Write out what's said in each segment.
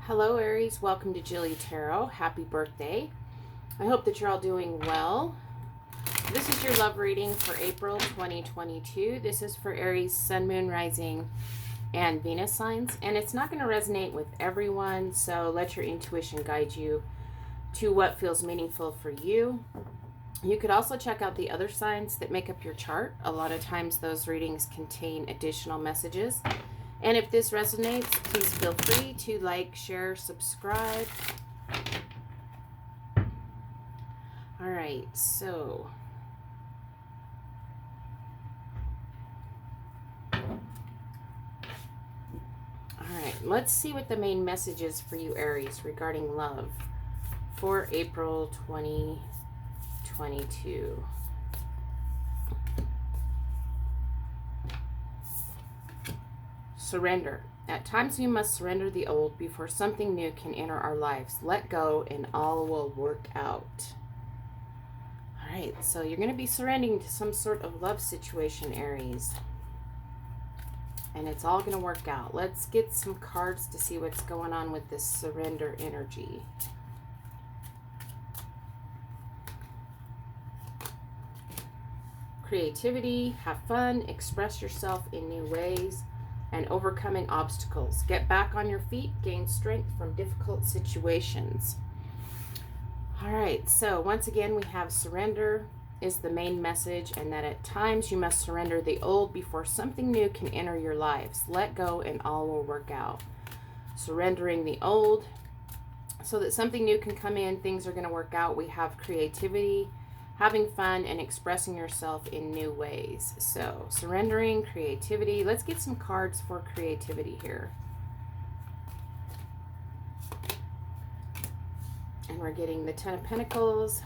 Hello Aries, welcome to JilleTarot. Happy birthday. I hope that you're all doing well. This is your love reading for April 2022. This is for Aries, Sun, Moon, Rising, and Venus signs. And it's not going to resonate with everyone, so let your intuition guide you to what feels meaningful for you. You could also check out the other signs that make up your chart. A lot of times those readings contain additional messages. And if this resonates, please feel free to like, share, subscribe. All right, so let's see what the main message is for you, Aries, regarding love for April 2022. Surrender. At times we must surrender the old before something new can enter our lives. Let go and all will work out. All right, so you're going to be surrendering to some sort of love situation, Aries. And it's all going to work out. Let's get some cards to see what's going on with this surrender energy. Creativity, have fun, express yourself in new ways, and overcoming obstacles. Get back on your feet, gain strength from difficult situations. All right, so once again, we have surrender is the main message, and that at times you must surrender the old before something new can enter your lives. Let go and all will work out. Surrendering the old so that something new can come in, things are going to work out. We have creativity, having fun, and expressing yourself in new ways. So surrendering, creativity. Let's get some cards for creativity here. And we're getting the Ten of Pentacles,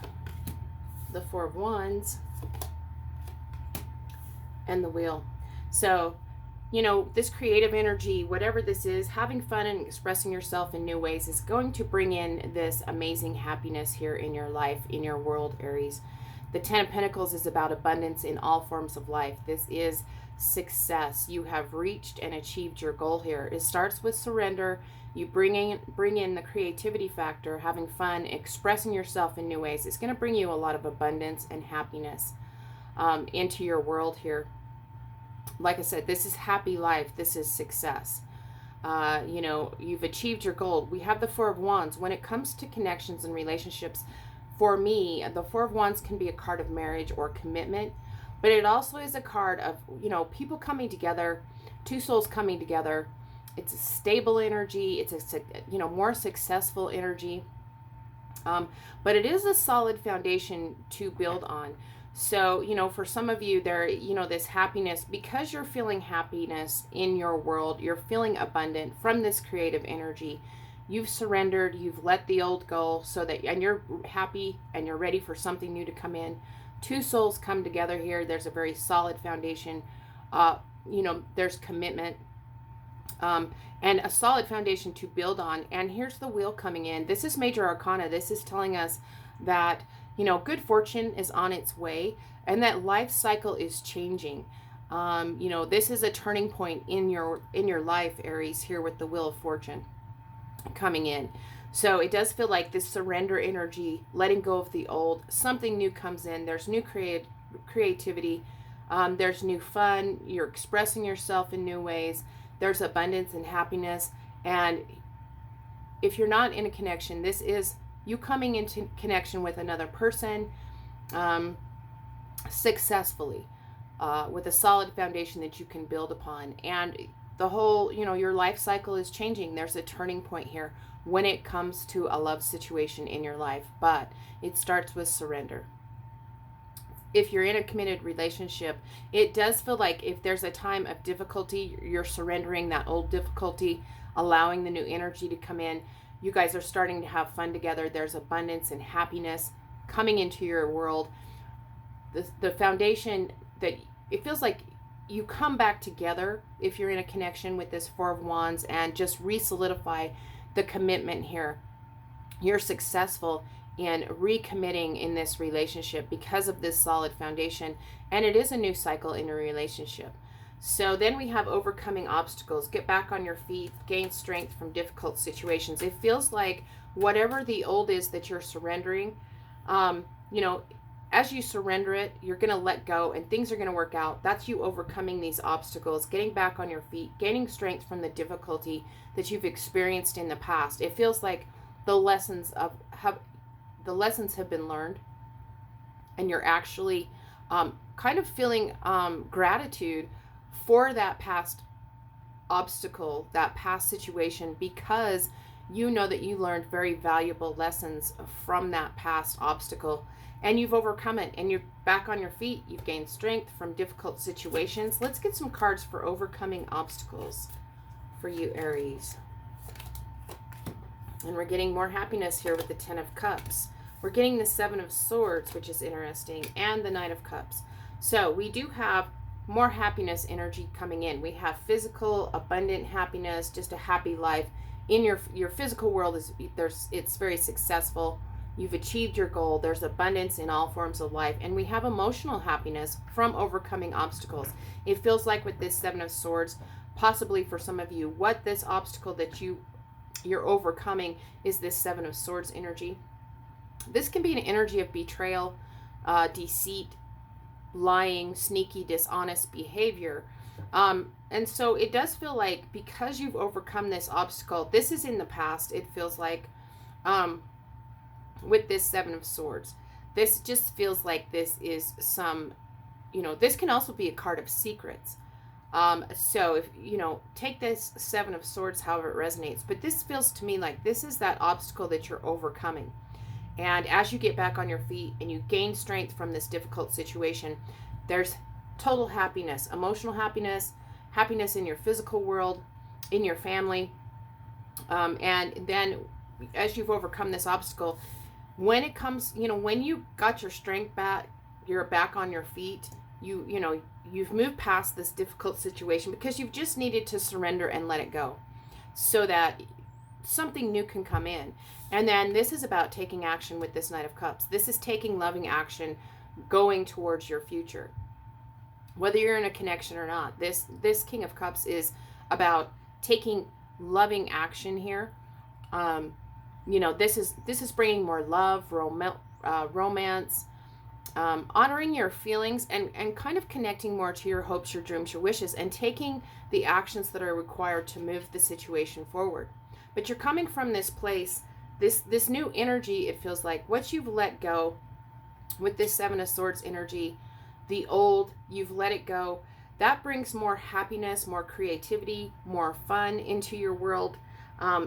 the Four of Wands, and the Wheel. So, you know, this creative energy, whatever this is, having fun and expressing yourself in new ways is going to bring in this amazing happiness here in your life, in your world, Aries. The Ten of Pentacles is about abundance in all forms of life. This is success. You have reached and achieved your goal here. It starts with surrender. You bring in the creativity factor, having fun, expressing yourself in new ways. It's going to bring you a lot of abundance and happiness into your world here. Like I said, this is happy life. This is success. You know, you've achieved your goal. We have the Four of Wands. When it comes to connections and relationships, for me, the Four of Wands can be a card of marriage or commitment, but it also is a card of, you know, people coming together, two souls coming together. It's a stable energy. It's a, you know, more successful energy. But it is a solid foundation to build on. So, you know, for some of you there, you know, this happiness, because you're feeling happiness in your world, you're feeling abundant from this creative energy. You've surrendered, you've let the old go so that, and you're happy and you're ready for something new to come in. Two souls come together here. There's a very solid foundation. You know, there's commitment and a solid foundation to build on. And here's the Wheel coming in. This is Major Arcana. This is telling us that, you know, good fortune is on its way and that life cycle is changing. You know, this is a turning point in your life, Aries, here with the Wheel of Fortune coming in. So it does feel like this surrender energy, letting go of the old, something new comes in. There's new creativity. There's new fun. You're expressing yourself in new ways. There's abundance and happiness. And if you're not in a connection, this is you coming into connection with another person successfully with a solid foundation that you can build upon. And the whole, you know, your life cycle is changing. There's a turning point here when it comes to a love situation in your life, but it starts with surrender. If you're in a committed relationship, it does feel like if there's a time of difficulty, you're surrendering that old difficulty, allowing the new energy to come in. You guys are starting to have fun together. There's abundance and happiness coming into your world. The foundation that it feels like you come back together if you're in a connection with this Four of Wands and just re-solidify the commitment here. You're successful in recommitting in this relationship because of this solid foundation, and it is a new cycle in a relationship. So then we have overcoming obstacles, get back on your feet, gain strength from difficult situations. It feels like whatever the old is that you're surrendering, you know, as you surrender it, you're going to let go and things are going to work out. That's you overcoming these obstacles, getting back on your feet, gaining strength from the difficulty that you've experienced in the past. It feels like the lessons have been learned, and you're actually kind of feeling gratitude for that past obstacle, that past situation, because you know that you learned very valuable lessons from that past obstacle, and you've overcome it, and you're back on your feet. You've gained strength from difficult situations. Let's get some cards for overcoming obstacles for you, Aries. And we're getting more happiness here with the 10 of Cups. We're getting the 7 of Swords, which is interesting, and the Knight of Cups. So we do have more happiness energy coming in. We have physical, abundant happiness, just a happy life. In your physical world, it's very successful. You've achieved your goal. There's abundance in all forms of life. And we have emotional happiness from overcoming obstacles. It feels like with this 7 of Swords, possibly for some of you, what this obstacle that you're overcoming is this 7 of Swords energy. This can be an energy of betrayal, deceit, lying, sneaky, dishonest behavior. And so it does feel like because you've overcome this obstacle, this is in the past, it feels like, with this 7 of Swords. This just feels like this is some, this can also be a card of secrets. So if, take this 7 of Swords however it resonates. But this feels to me like this is that obstacle that you're overcoming. And as you get back on your feet and you gain strength from this difficult situation, there's total happiness, emotional happiness, happiness in your physical world, in your family. And then as you've overcome this obstacle, when it comes, when you got your strength back, you're back on your feet, you've moved past this difficult situation because you've just needed to surrender and let it go so that something new can come in. And then this is about taking action with this Knight of Cups. This is taking loving action, going towards your future. Whether you're in a connection or not, this King of Cups is about taking loving action here. This is bringing more love, romance, honoring your feelings, and kind of connecting more to your hopes, your dreams, your wishes, and taking the actions that are required to move the situation forward. But you're coming from this place, this new energy. It feels like what you've let go with this 7 of Swords energy, the old, you've let it go. That brings more happiness, more creativity, more fun into your world,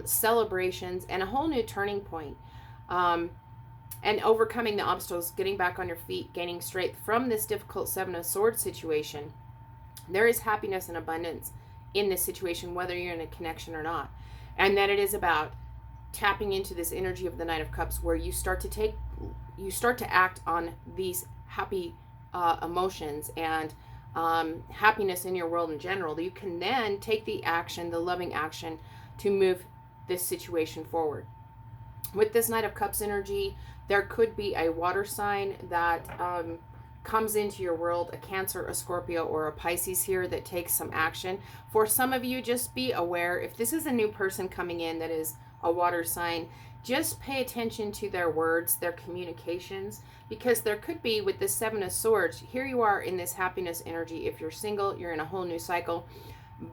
celebrations, and a whole new turning point. And overcoming the obstacles, getting back on your feet, gaining strength from this difficult 7 of Swords situation. There is happiness and abundance in this situation, whether you're in a connection or not. And then it is about tapping into this energy of the Knight of Cups, where you start to act on these happy emotions and happiness in your world in general. You can then take the action, the loving action, to move this situation forward. With this Knight of Cups energy, there could be a water sign that comes into your world, a Cancer, a Scorpio, or a Pisces here that takes some action. For some of you, just be aware, if this is a new person coming in that is a water sign, just pay attention to their words, their communications, because there could be, with this 7 of Swords, here you are in this happiness energy. If you're single, you're in a whole new cycle,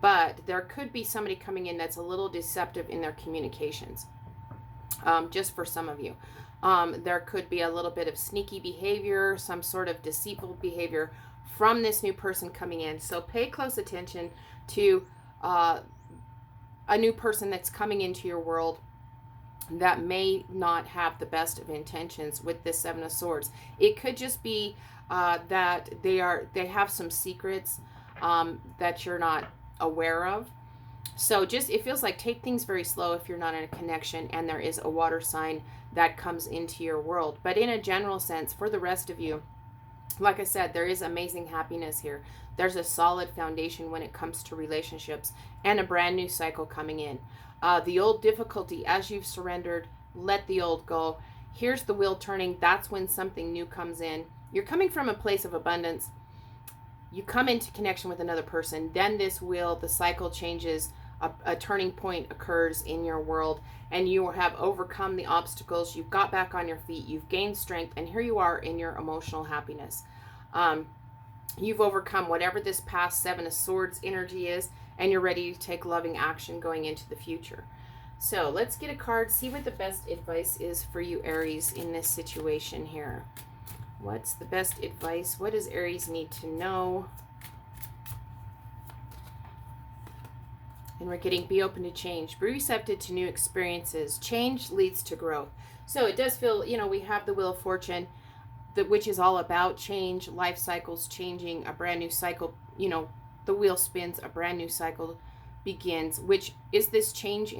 but there could be somebody coming in that's a little deceptive in their communications. Just for some of you. There could be a little bit of sneaky behavior, some sort of deceitful behavior from this new person coming in. So pay close attention to a new person that's coming into your world that may not have the best of intentions with this 7 of Swords. It could just be that they have some secrets that you're not aware of. So it feels like take things very slow if you're not in a connection and there is a water sign that comes into your world. But in a general sense, for the rest of you, like I said, there is amazing happiness here. There's a solid foundation when it comes to relationships and a brand new cycle coming in. The old difficulty, as you've surrendered, let the old go. Here's the wheel turning. That's when something new comes in. You're coming from a place of abundance. you come into connection with another person, then the cycle changes, a turning point occurs in your world, and you have overcome the obstacles, you've got back on your feet, you've gained strength, and here you are in your emotional happiness. You've overcome whatever this past Seven of Swords energy is, and you're ready to take loving action going into the future. So let's get a card, see what the best advice is for you, Aries, in this situation here. What's the best advice? What does Aries need to know? And we're getting be open to change. Be receptive to new experiences. Change leads to growth. So it does feel, we have the Wheel of Fortune, which is all about change, life cycles changing, a brand new cycle, the wheel spins, a brand new cycle begins, which is this change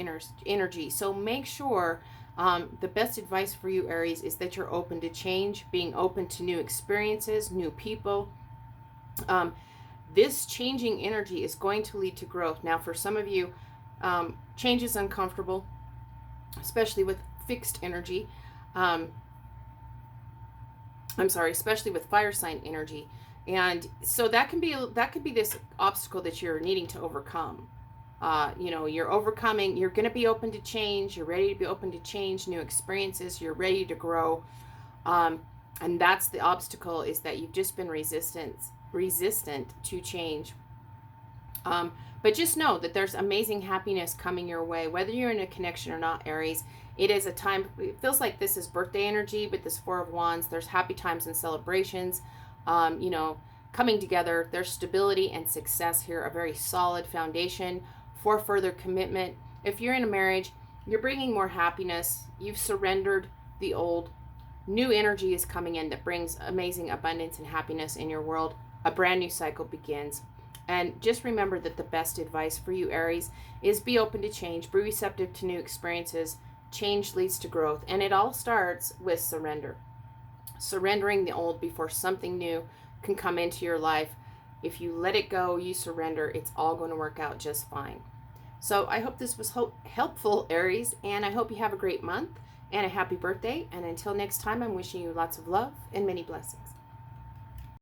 energy. So make sure the best advice for you, Aries, is that you're open to change, being open to new experiences, new people. This changing energy is going to lead to growth. Now, for some of you, change is uncomfortable, especially with fixed energy. Especially with fire sign energy. And so that could be this obstacle that you're needing to overcome. You're overcoming, you're going to be open to change, you're ready to be open to change, new experiences, you're ready to grow. And that's the obstacle, is that you've just been resistant to change. But just know that there's amazing happiness coming your way, whether you're in a connection or not, Aries. It is a time, it feels like this is birthday energy with this Four of Wands. There's happy times and celebrations, coming together. There's stability and success here, a very solid foundation for further commitment. If you're in a marriage, you're bringing more happiness. You've surrendered the old. New energy is coming in that brings amazing abundance and happiness in your world. A brand new cycle begins. And just remember that the best advice for you, Aries, is be open to change, be receptive to new experiences. Change leads to growth, and it all starts with surrender. Surrendering the old before something new can come into your life. If you let it go, you surrender, it's all going to work out just fine. So I hope this was helpful, Aries, and I hope you have a great month and a happy birthday. And until next time, I'm wishing you lots of love and many blessings.